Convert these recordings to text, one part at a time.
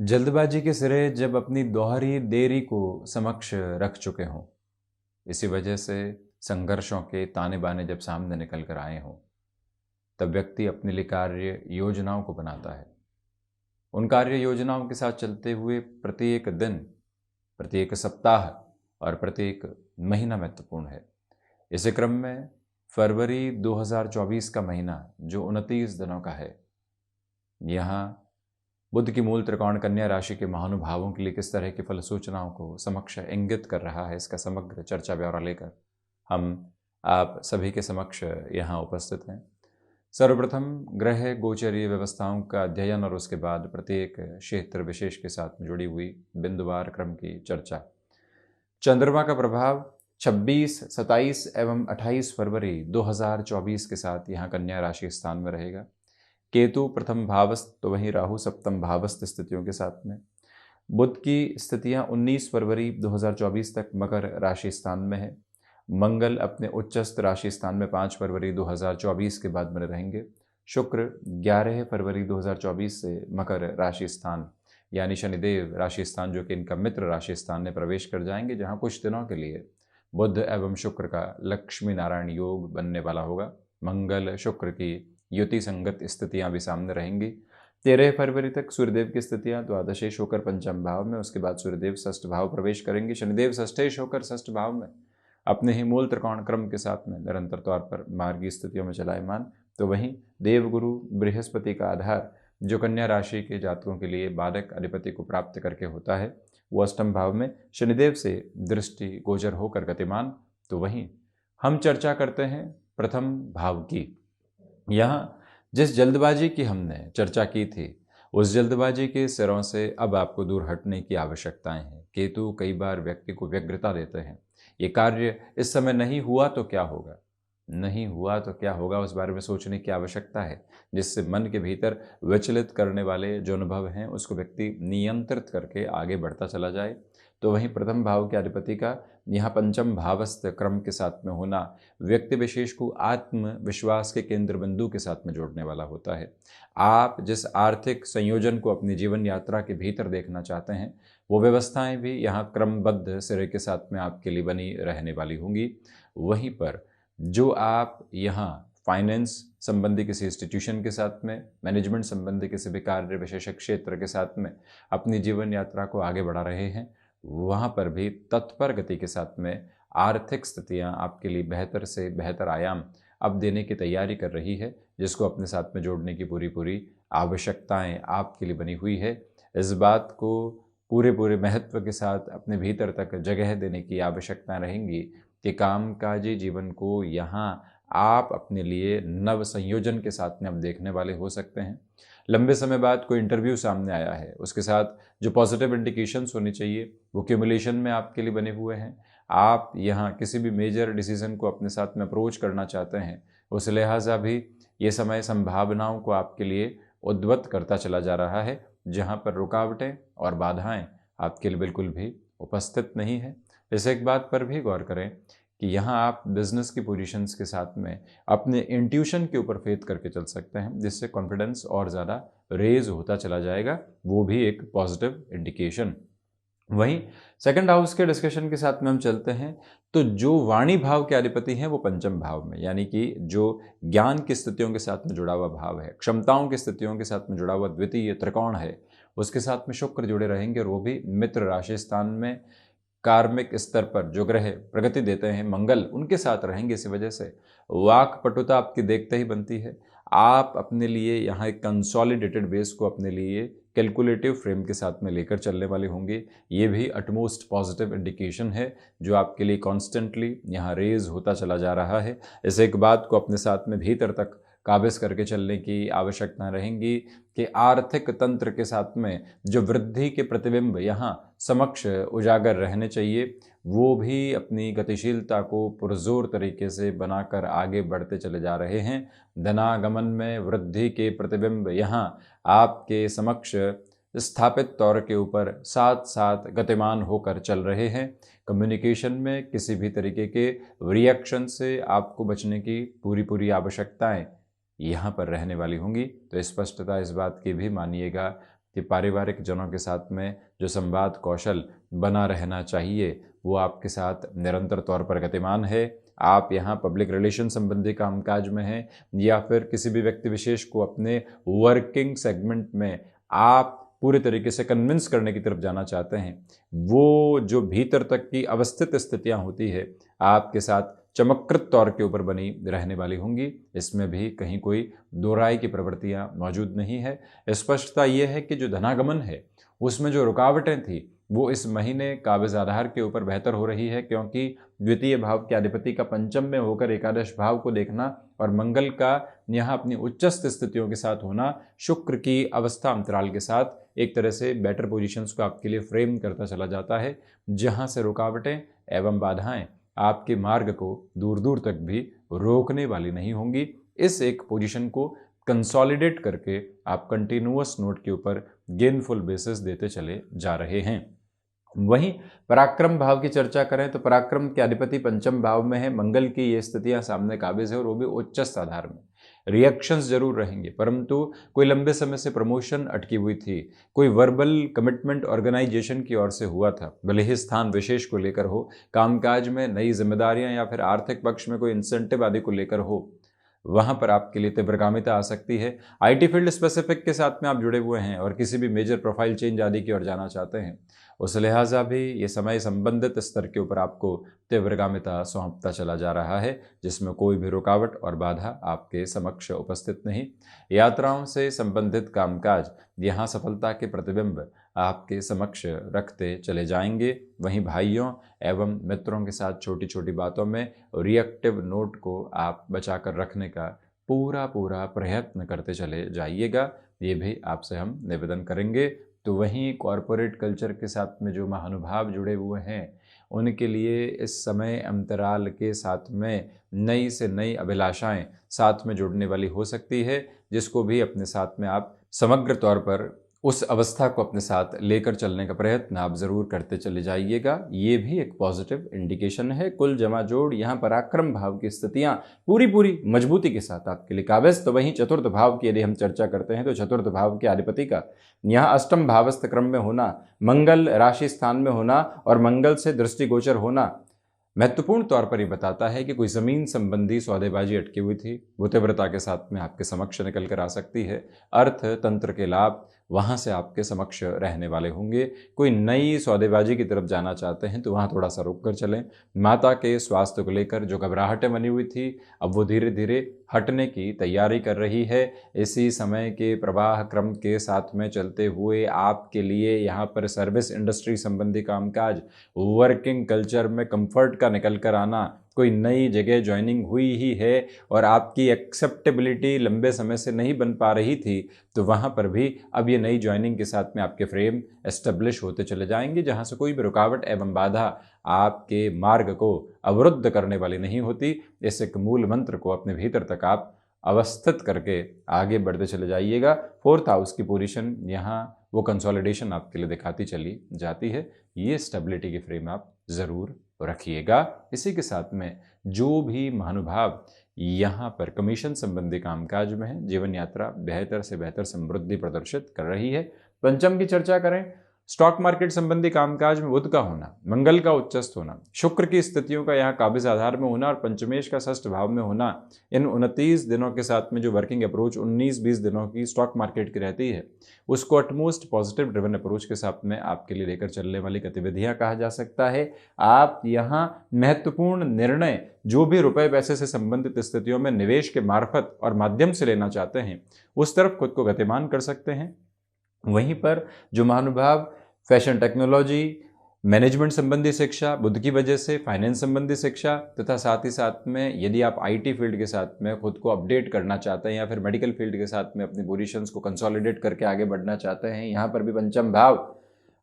जल्दबाजी के सिरे जब अपनी दोहरी देरी को समक्ष रख चुके हों, इसी वजह से संघर्षों के ताने बाने जब सामने निकल कर आए हों, तब व्यक्ति अपने लिए कार्य योजनाओं को बनाता है। उन कार्य योजनाओं के साथ चलते हुए प्रत्येक दिन, प्रत्येक सप्ताह और प्रत्येक महीना महत्वपूर्ण है। इसी क्रम में फरवरी 2024 का महीना जो 29 दिनों का है, यहाँ बुध की मूल त्रिकोण कन्या राशि के महानुभावों के लिए किस तरह की फल सूचनाओं को समक्ष इंगित कर रहा है, इसका समग्र चर्चा ब्यौरा लेकर हम आप सभी के समक्ष यहाँ उपस्थित हैं। सर्वप्रथम ग्रह गोचरीय व्यवस्थाओं का अध्ययन और उसके बाद प्रत्येक क्षेत्र विशेष के साथ जुड़ी हुई बिंदुवार क्रम की चर्चा। चंद्रमा का प्रभाव 26, 27 एवं 28 फरवरी 2024 के साथ यहाँ कन्या राशि स्थान में रहेगा। केतु प्रथम भावस्थ तो वहीं राहु सप्तम भावस्थ स्थितियों के साथ में। बुध की स्थितियां 19 फरवरी 2024 तक मकर राशि स्थान में है। मंगल अपने उच्चस्थ राशि स्थान में 5 फरवरी 2024 के बाद बने रहेंगे। शुक्र 11 फरवरी 2024 से मकर राशि स्थान यानी शनिदेव राशि स्थान जो कि इनका मित्र राशि स्थान में प्रवेश कर जाएंगे, जहां कुछ दिनों के लिए बुध एवं शुक्र का लक्ष्मी नारायण योग बनने वाला होगा। मंगल शुक्र की युति संगत स्थितियां भी सामने रहेंगी। 13 फरवरी तक सूर्यदेव की स्थितियां द्वादशेश होकर पंचम भाव में, उसके बाद सूर्यदेव षष्ठ भाव प्रवेश करेंगे। शनिदेव षष्ठेश होकर षष्ठ भाव में अपने ही मूल त्रिकोण क्रम के साथ में निरंतर तौर पर मार्गी स्थितियों में चलायमान। तो वहीं देवगुरु बृहस्पति का आधार जो कन्या राशि के जातकों के लिए बालक अधिपति को प्राप्त करके होता है, वो अष्टम भाव में शनिदेव से दृष्टि गोचर होकर गतिमान। तो वहीं हम चर्चा करते हैं प्रथम भाव की। यहाँ जिस जल्दबाजी की हमने चर्चा की थी, उस जल्दबाजी के सिरों से अब आपको दूर हटने की आवश्यकताएं हैं। केतु कई बार व्यक्ति को व्यग्रता देते हैं। ये कार्य इस समय नहीं हुआ तो क्या होगा, नहीं हुआ तो क्या होगा, उस बारे में सोचने की आवश्यकता है, जिससे मन के भीतर विचलित करने वाले जो अनुभव हैं उसको व्यक्ति नियंत्रित करके आगे बढ़ता चला जाए। तो वहीं प्रथम भाव के अधिपति का यहाँ पंचम भावस्थ क्रम के साथ में होना व्यक्ति विशेष को आत्मविश्वास के केंद्र बिंदु के साथ में जोड़ने वाला होता है। आप जिस आर्थिक संयोजन को अपनी जीवन यात्रा के भीतर देखना चाहते हैं, वो व्यवस्थाएं भी यहाँ क्रमबद्ध सिरे के साथ में आपके लिए बनी रहने वाली होंगी। वहीं पर जो आप यहाँ फाइनेंस संबंधी किसी इंस्टीट्यूशन के साथ में, मैनेजमेंट संबंधी किसी भी कार्य विशेष क्षेत्र के साथ में अपनी जीवन यात्रा को आगे बढ़ा रहे हैं, वहाँ पर भी तत्पर गति के साथ में आर्थिक स्थितियाँ आपके लिए बेहतर से बेहतर आयाम अब देने की तैयारी कर रही है, जिसको अपने साथ में जोड़ने की पूरी पूरी आवश्यकताएं आपके लिए बनी हुई है। इस बात को पूरे महत्व के साथ अपने भीतर तक जगह देने की आवश्यकता रहेंगी कि कामकाजी जीवन को यहाँ आप अपने लिए नव संयोजन के साथ में अब देखने वाले हो सकते हैं। लंबे समय बाद कोई इंटरव्यू सामने आया है, उसके साथ जो पॉजिटिव इंडिकेशंस होनी चाहिए वो क्यूमुलेशन में आपके लिए बने हुए हैं। आप यहाँ किसी भी मेजर डिसीजन को अपने साथ में अप्रोच करना चाहते हैं, उस लिहाजा भी ये समय संभावनाओं को आपके लिए उद्वत करता चला जा रहा है, जहाँ पर रुकावटें और बाधाएं आपके लिए बिल्कुल भी उपस्थित नहीं है। इस एक बात पर भी गौर करें कि यहाँ आप बिजनेस की पोजीशंस के साथ में अपने इंट्यूशन के ऊपर फेथ करके चल सकते हैं, जिससे कॉन्फिडेंस और ज़्यादा रेज होता चला जाएगा, वो भी एक पॉजिटिव इंडिकेशन। वहीं सेकंड हाउस के डिस्कशन के साथ में हम चलते हैं, तो जो वाणी भाव के अधिपति हैं वो पंचम भाव में, यानी कि जो ज्ञान की स्थितियों के साथ में जुड़ा हुआ भाव है, क्षमताओं की स्थितियों के साथ में जुड़ा हुआ द्वितीय त्रिकोण है, उसके साथ में शुक्र जुड़े रहेंगे और वो भी मित्र राशि स्थान में। कार्मिक स्तर पर जो ग्रह प्रगति देते हैं मंगल, उनके साथ रहेंगे। इसी वजह से वाक पटुता आपकी देखते ही बनती है। आप अपने लिए यहाँ एक कंसोलिडेटेड बेस को अपने लिए कैलकुलेटिव फ्रेम के साथ में लेकर चलने वाले होंगे। ये भी अटमोस्ट पॉजिटिव इंडिकेशन है जो आपके लिए कॉन्स्टेंटली यहाँ रेज होता चला जा रहा है। इस एक बात को अपने साथ में भीतर तक काबिज करके चलने की आवश्यकता रहेंगी कि आर्थिक तंत्र के साथ में जो वृद्धि के प्रतिबिंब यहाँ समक्ष उजागर रहने चाहिए, वो भी अपनी गतिशीलता को पुरजोर तरीके से बनाकर आगे बढ़ते चले जा रहे हैं। धनागमन में वृद्धि के प्रतिबिंब यहाँ आपके समक्ष स्थापित तौर के ऊपर साथ साथ गतिमान होकर चल रहे हैं। कम्युनिकेशन में किसी भी तरीके के रिएक्शन से आपको बचने की पूरी आवश्यकताएं यहाँ पर रहने वाली होंगी। तो स्पष्टता इस बात की भी मानिएगा कि पारिवारिक जनों के साथ में जो संवाद कौशल बना रहना चाहिए वो आपके साथ निरंतर तौर पर गतिमान है। आप यहाँ पब्लिक रिलेशन संबंधी कामकाज में हैं या फिर किसी भी व्यक्ति विशेष को अपने वर्किंग सेगमेंट में आप पूरे तरीके से कन्विंस करने की तरफ जाना चाहते हैं, वो जो भीतर तक की अवस्थित स्थितियाँ होती है आपके साथ चमत्कृत तौर के ऊपर बनी रहने वाली होंगी। इसमें भी कहीं कोई दो राय की प्रवृत्तियाँ मौजूद नहीं है। स्पष्टता ये है कि जो धनागमन है उसमें जो रुकावटें थी वो इस महीने काबिज आधार के ऊपर बेहतर हो रही है, क्योंकि द्वितीय भाव के अधिपति का पंचम में होकर एकादश भाव को देखना और मंगल का यहाँ अपनी उच्चस्थ स्थितियों के साथ होना शुक्र की अवस्था अंतराल के साथ एक तरह से बेटर पोजीशंस को आपके लिए फ्रेम करता चला जाता है, जहाँ से रुकावटें एवं बाधाएं आपके मार्ग को दूर दूर तक भी रोकने वाली नहीं होंगी। इस एक पोजीशन को कंसोलिडेट करके आप कंटिन्यूअस नोट के ऊपर गेनफुल बेसिस देते चले जा रहे हैं। वहीं पराक्रम भाव की चर्चा करें तो पराक्रम के अधिपति पंचम भाव में है, मंगल की ये स्थितियां सामने काबिज है और वो भी उच्चस्थ आधार में। रिएक्शंस जरूर रहेंगे, परंतु कोई लंबे समय से प्रमोशन अटकी हुई थी, कोई वर्बल कमिटमेंट ऑर्गेनाइजेशन की ओर से हुआ था, भले ही स्थान विशेष को लेकर हो, कामकाज में नई जिम्मेदारियां या फिर आर्थिक पक्ष में कोई इंसेंटिव आदि को लेकर हो, वहां पर आपके लिए तीव्रगामिता आ सकती है। आईटी फील्ड स्पेसिफिक के साथ में आप जुड़े हुए हैं और किसी भी मेजर प्रोफाइल चेंज आदि की ओर जाना चाहते हैं, उस लिहाजा भी ये समय संबंधित स्तर के ऊपर आपको तीव्रगामिता सौंपता चला जा रहा है, जिसमें कोई भी रुकावट और बाधा आपके समक्ष उपस्थित नहीं। यात्राओं से संबंधित कामकाज यहाँ सफलता के प्रतिबिंब आपके समक्ष रखते चले जाएंगे। वहीं भाइयों एवं मित्रों के साथ छोटी छोटी बातों में रिएक्टिव नोट को आप बचाकर रखने का पूरा प्रयत्न करते चले जाइएगा, ये भी आपसे हम निवेदन करेंगे। तो वहीं कॉरपोरेट कल्चर के साथ में जो महानुभाव जुड़े हुए हैं उनके लिए इस समय अंतराल के साथ में नई से नई अभिलाषाएं साथ में जुड़ने वाली हो सकती है, जिसको भी अपने साथ में आप समग्र तौर पर उस अवस्था को अपने साथ लेकर चलने का प्रयत्न आप ज़रूर करते चले जाइएगा। ये भी एक पॉजिटिव इंडिकेशन है। कुल जमा जोड़ यहाँ पराक्रम भाव की स्थितियाँ पूरी मजबूती के साथ आपके लिए काबिज। तो वहीं चतुर्थ भाव की यदि हम चर्चा करते हैं तो चतुर्थ भाव के अधिपति का यहाँ अष्टम भावस्थ क्रम में होना, मंगल राशि स्थान में होना और मंगल से दृष्टिगोचर होना महत्वपूर्ण तौर पर ये बताता है कि कोई ज़मीन संबंधी सौदेबाजी अटकी हुई थी, वो तीव्रता के साथ में आपके समक्ष निकल कर आ सकती है। अर्थ तंत्र के लाभ वहाँ से आपके समक्ष रहने वाले होंगे। कोई नई सौदेबाजी की तरफ जाना चाहते हैं तो वहाँ थोड़ा सा रुक कर चलें। माता के स्वास्थ्य को लेकर जो घबराहटें बनी हुई थी अब वो धीरे धीरे हटने की तैयारी कर रही है। इसी समय के प्रवाह क्रम के साथ में चलते हुए आपके लिए यहाँ पर सर्विस इंडस्ट्री संबंधी कामकाज, वर्किंग कल्चर में कंफर्ट का निकल कर आना, कोई नई जगह ज्वाइनिंग हुई ही है और आपकी एक्सेप्टेबिलिटी लंबे समय से नहीं बन पा रही थी, तो वहाँ पर भी अब ये नई ज्वाइनिंग के साथ में आपके फ्रेम एस्टेब्लिश होते चले जाएंगे, जहाँ से कोई भी रुकावट एवं बाधा आपके मार्ग को अवरुद्ध करने वाली नहीं होती। इस एक मूल मंत्र को अपने भीतर तक आप अवस्थित करके आगे बढ़ते चले जाइएगा। फोर्थ हाउस की पोजीशन यहाँ वो कंसोलिडेशन आपके लिए दिखाती चली जाती है। ये स्टेबिलिटी की फ्रेम आप ज़रूर रखिएगा। इसी के साथ में जो भी महानुभाव यहाँ पर कमीशन संबंधी कामकाज में है, जीवन यात्रा बेहतर से बेहतर समृद्धि प्रदर्शित कर रही है। पंचम की चर्चा करें, स्टॉक मार्केट संबंधी कामकाज में बुध का होना, मंगल का उच्चस्थ होना, शुक्र की स्थितियों का यहाँ काबिज आधार में होना और पंचमेश का षष्ठ भाव में होना, इन 29 दिनों के साथ में जो वर्किंग अप्रोच 19-20 दिनों की स्टॉक मार्केट की रहती है, उसको अटमोस्ट पॉजिटिव ड्रिवन अप्रोच के साथ में आपके लिए लेकर चलने वाली गतिविधियाँ कहा जा सकता है। आप यहाँ महत्वपूर्ण निर्णय जो भी रुपए पैसे से संबंधित स्थितियों में निवेश के मार्फत और माध्यम से लेना चाहते हैं, उस तरफ खुद को गतिमान कर सकते हैं। वहीं पर जो महानुभाव फैशन टेक्नोलॉजी, मैनेजमेंट संबंधी शिक्षा, बुध की वजह से फाइनेंस संबंधी शिक्षा तथा साथ ही साथ में यदि आप आईटी फील्ड के साथ में खुद को अपडेट करना चाहते हैं या फिर मेडिकल फील्ड के साथ में अपनी पोजीशंस को कंसोलिडेट करके आगे बढ़ना चाहते हैं, यहाँ पर भी पंचम भाव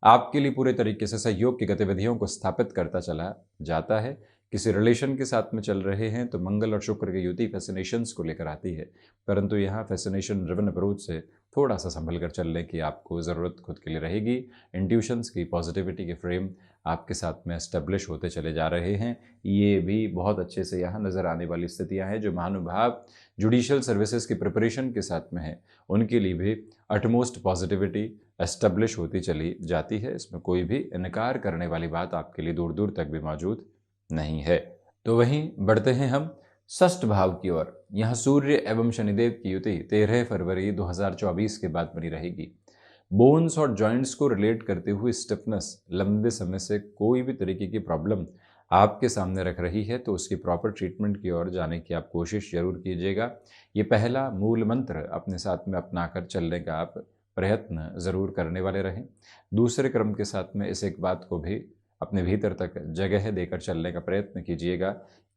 आपके लिए पूरे तरीके से सहयोग की गतिविधियों को स्थापित करता चला जाता है। किसी रिलेशन के साथ में चल रहे हैं तो मंगल और शुक्र की युति फैसिनेशंस को लेकर आती है, परंतु यहाँ फैसिनेशन ड्रिवन अप्रोच से थोड़ा सा संभल कर चलने की आपको ज़रूरत खुद के लिए रहेगी। इंट्यूशंस की पॉजिटिविटी के फ्रेम आपके साथ में एस्टेब्लिश होते चले जा रहे हैं। ये भी बहुत अच्छे से यहाँ नज़र आने वाली स्थितियाँ हैं। जो महानुभाव जुडिशियल सर्विसेज की प्रिपरेशन के साथ में हैं, उनके लिए भी अटमोस्ट पॉजिटिविटी एस्टेब्लिश होती चली जाती है। इसमें कोई भी इनकार करने वाली बात आपके लिए दूर दूर तक भी मौजूद नहीं है। तो वहीं बढ़ते हैं हम षष्ठ भाव की ओर। यहाँ सूर्य एवं शनिदेव की युति 13 फरवरी 2024 के बाद बनी रहेगी। बोन्स और जॉइंट्स को रिलेट करते हुए स्टिफनेस लंबे समय से कोई भी तरीके की प्रॉब्लम आपके सामने रख रही है, तो उसकी प्रॉपर ट्रीटमेंट की ओर जाने की आप कोशिश जरूर कीजिएगा। ये पहला मूल मंत्र अपने साथ में अपनाकर चलने का आप प्रयत्न ज़रूर करने वाले रहें। दूसरे क्रम के साथ में इस एक बात को भी अपने भीतर तक जगह देकर चलने का प्रयत्न कीजिएगा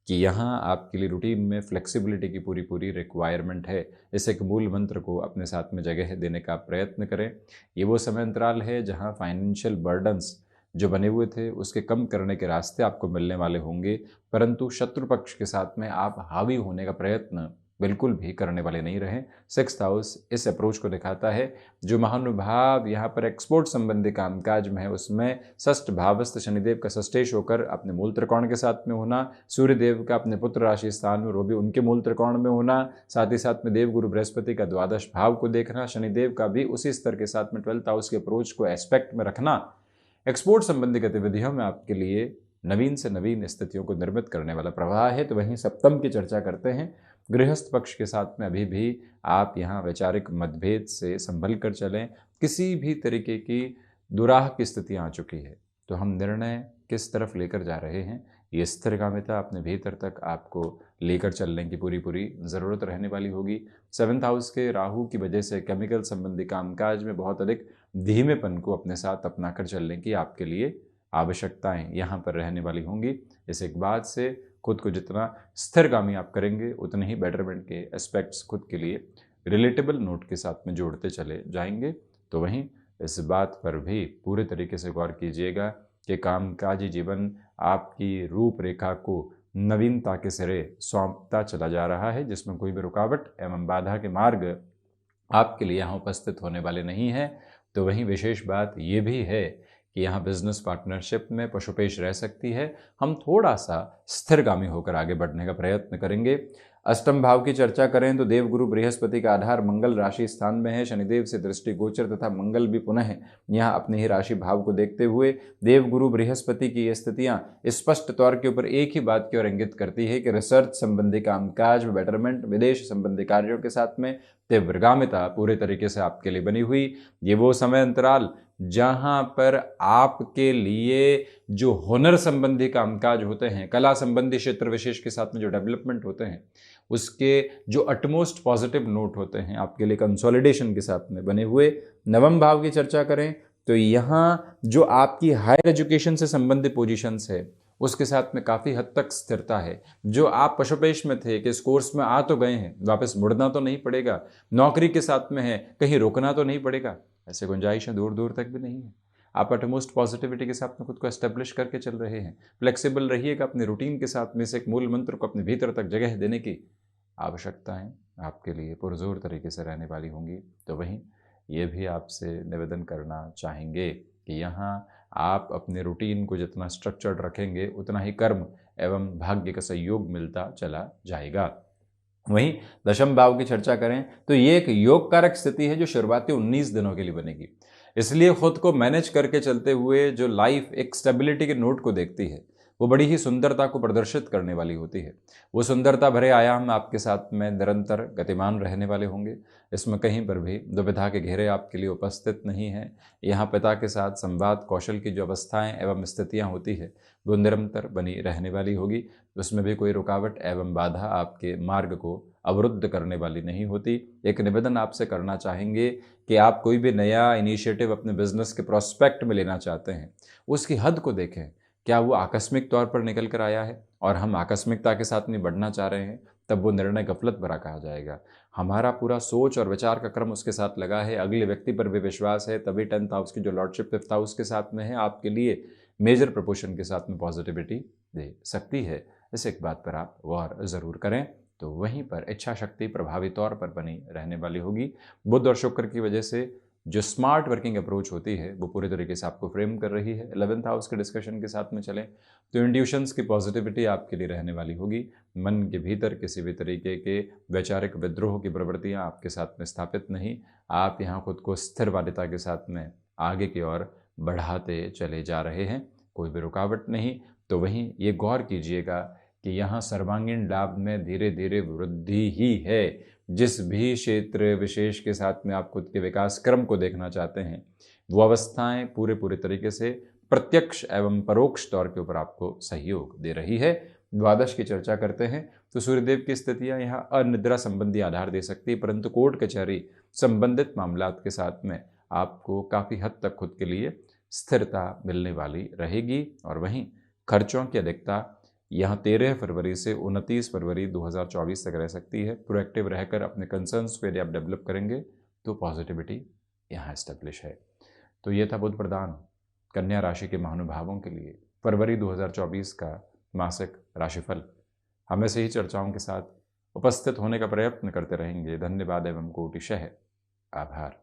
कि यहाँ आपके लिए रूटीन में फ्लेक्सिबिलिटी की पूरी पूरी रिक्वायरमेंट है। इस एक मूल मंत्र को अपने साथ में जगह देने का प्रयत्न करें। ये वो समय अंतराल है जहाँ फाइनेंशियल बर्डन्स जो बने हुए थे उसके कम करने के रास्ते आपको मिलने वाले होंगे, परंतु शत्रु पक्ष के साथ में आप हावी होने का प्रयत्न बिल्कुल भी करने वाले नहीं रहें। 6th हाउस इस अप्रोच को दिखाता है। जो महानुभाव यहाँ पर एक्सपोर्ट संबंधी कामकाज में है, उसमें षष्ठ भावस्थ शनिदेव का षष्ठेश होकर अपने मूल त्रिकोण के साथ में होना, सूर्यदेव का अपने पुत्र राशि स्थान में वो भी उनके मूल त्रिकोण में होना, साथ ही साथ में देव गुरु बृहस्पति का द्वादश भाव को देखना, शनिदेव का भी उसी स्तर के साथ में 12th हाउस के अप्रोच को एस्पेक्ट में रखना, एक्सपोर्ट संबंधी गतिविधियों में आपके लिए नवीन से नवीन स्थितियों को निर्मित करने वाला प्रवाह है। तो वहीं सप्तम की चर्चा करते हैं। गृहस्थ पक्ष के साथ में अभी भी आप यहाँ वैचारिक मतभेद से संभल कर चलें। किसी भी तरीके की दुराह की स्थितियाँ आ चुकी है, तो हम निर्णय किस तरफ लेकर जा रहे हैं, ये स्थिरगामिता अपने भीतर तक आपको लेकर चलने की पूरी पूरी ज़रूरत रहने वाली होगी। 7th हाउस के राहु की वजह से केमिकल संबंधी कामकाज में बहुत अधिक धीमेपन को अपने साथ अपना कर चलने की आपके लिए आवश्यकताएं यहाँ पर रहने वाली होंगी। इस एक बात से खुद को जितना स्थिरगामी आप करेंगे, उतने ही बेटरमेंट के एस्पेक्ट्स खुद के लिए रिलेटेबल नोट के साथ में जोड़ते चले जाएंगे। तो वहीं इस बात पर भी पूरे तरीके से गौर कीजिएगा कि कामकाजी जीवन आपकी रूपरेखा को नवीनता के सिरे सौंपता चला जा रहा है, जिसमें कोई भी रुकावट एवं बाधा के मार्ग आपके लिए यहाँ उपस्थित होने वाले नहीं हैं। तो वहीं विशेष बात ये भी है कि यहाँ बिजनेस पार्टनरशिप में पशुपेश रह सकती है। हम थोड़ा सा स्थिरगामी होकर आगे बढ़ने का प्रयत्न करेंगे। अष्टम भाव की चर्चा करें तो देवगुरु बृहस्पति का आधार मंगल राशि स्थान में है। शनिदेव से दृष्टि गोचर तथा मंगल भी पुनः यहाँ अपने ही राशि भाव को देखते हुए देवगुरु बृहस्पति की ये स्थितियाँ स्पष्ट तौर के ऊपर एक ही बात की ओर इंगित करती है कि रिसर्च संबंधी कामकाज में बेटरमेंट, विदेश संबंधी कार्यों के साथ में तीव्रगामिता पूरे तरीके से आपके लिए बनी हुई। ये वो समय अंतराल जहां पर आपके लिए जो हुनर संबंधी कामकाज होते हैं, कला संबंधी क्षेत्र विशेष के साथ में जो डेवलपमेंट होते हैं, उसके जो अटमोस्ट पॉजिटिव नोट होते हैं आपके लिए कंसोलिडेशन के साथ में बने हुए। नवम भाव की चर्चा करें तो यहाँ जो आपकी हायर एजुकेशन से संबंधित पोजीशंस है, उसके साथ में काफ़ी हद तक स्थिरता है। जो आप पशुपेश में थे कि इस कोर्स में आ तो गए हैं, वापस मुड़ना तो नहीं पड़ेगा, नौकरी के साथ में है, कहीं रुकना तो नहीं पड़ेगा, ऐसे गुंजाइशें दूर दूर तक भी नहीं है। आप अटमोस्ट पॉजिटिविटी के साथ में खुद को एस्टेब्लिश करके चल रहे हैं। फ्लेक्सिबल रहिएगा अपने रूटीन के साथ में। से एक मूल मंत्र को अपने भीतर तक जगह देने की आवश्यकताएं आपके लिए पुरजोर तरीके से रहने वाली होंगी। तो वहीं ये भी आपसे निवेदन करना चाहेंगे कि यहाँ आप अपने रूटीन को जितना स्ट्रक्चर्ड रखेंगे, उतना ही कर्म एवं भाग्य का सहयोग मिलता चला जाएगा। वहीं दशम भाव की चर्चा करें तो ये एक योग कारक स्थिति है जो शुरुआती 19 दिनों के लिए बनेगी। इसलिए खुद को मैनेज करके चलते हुए जो लाइफ एक स्टेबिलिटी के नोट को देखती है, वो बड़ी ही सुंदरता को प्रदर्शित करने वाली होती है। वो सुंदरता भरे आयाम आपके साथ में निरंतर गतिमान रहने वाले होंगे। इसमें कहीं पर भी दुविधा के घेरे आपके लिए उपस्थित नहीं हैं। यहाँ पिता के साथ संवाद कौशल की जो अवस्थाएं एवं स्थितियाँ होती है, वो निरंतर बनी रहने वाली होगी। उसमें भी कोई रुकावट एवं बाधा आपके मार्ग को अवरुद्ध करने वाली नहीं होती। एक निवेदन आपसे करना चाहेंगे कि आप कोई भी नया इनिशिएटिव अपने बिजनेस के प्रोस्पेक्ट में लेना चाहते हैं, उसकी हद को देखें। क्या वो आकस्मिक तौर पर निकल कर आया है और हम आकस्मिकता के साथ नहीं बढ़ना चाह रहे हैं, तब वो निर्णय गफलत भरा कहा जाएगा। हमारा पूरा सोच और विचार का क्रम उसके साथ लगा है, अगले व्यक्ति पर भी विश्वास है, तभी 10th हाउस की जो लॉर्डशिप 5th हाउस के साथ में है, आपके लिए मेजर प्रपोर्शन के साथ में पॉजिटिविटी दे सकती है। इस एक बात पर आप गौर ज़रूर करें। तो वहीं पर इच्छा शक्ति प्रभावी तौर पर बनी रहने वाली होगी। बुध और शुक्र की वजह से जो स्मार्ट वर्किंग अप्रोच होती है वो पूरे तरीके से आपको फ्रेम कर रही है। 11th हाउस के डिस्कशन के साथ में चलें तो इंट्यूशंस की पॉजिटिविटी आपके लिए रहने वाली होगी। मन के भीतर किसी भी तरीके के वैचारिक विद्रोह की प्रवृत्तियाँ आपके साथ में स्थापित नहीं, आप यहाँ खुद को स्थिर वादिता के साथ में आगे की ओर बढ़ाते चले जा रहे हैं, कोई भी रुकावट नहीं। तो वहीं ये गौर कीजिएगा कि यहाँ सर्वांगीण लाभ में धीरे धीरे वृद्धि ही है। जिस भी क्षेत्र विशेष के साथ में आप खुद के विकास क्रम को देखना चाहते हैं, वो अवस्थाएं पूरे तरीके से प्रत्यक्ष एवं परोक्ष तौर के ऊपर आपको सहयोग दे रही है। द्वादश की चर्चा करते हैं तो सूर्यदेव की स्थितियां यहाँ अनिद्रा संबंधी आधार दे सकती है, परंतु कोर्ट कचहरी संबंधित मामलात के साथ में आपको काफ़ी हद तक खुद के लिए स्थिरता मिलने वाली रहेगी। और वहीं खर्चों की अधिकता यहाँ 13 फरवरी से 29 फरवरी 2024 तक रह सकती है। प्रोएक्टिव रहकर अपने कंसर्न्स को यदि आप डेवलप करेंगे तो पॉजिटिविटी यहाँ एस्टेब्लिश है। तो ये था बुध प्रदान कन्या राशि के महानुभावों के लिए फरवरी 2024 का मासिक राशिफल। हम ऐसे ही चर्चाओं के साथ उपस्थित होने का प्रयत्न करते रहेंगे। धन्यवाद एवं कोटिशः आभार।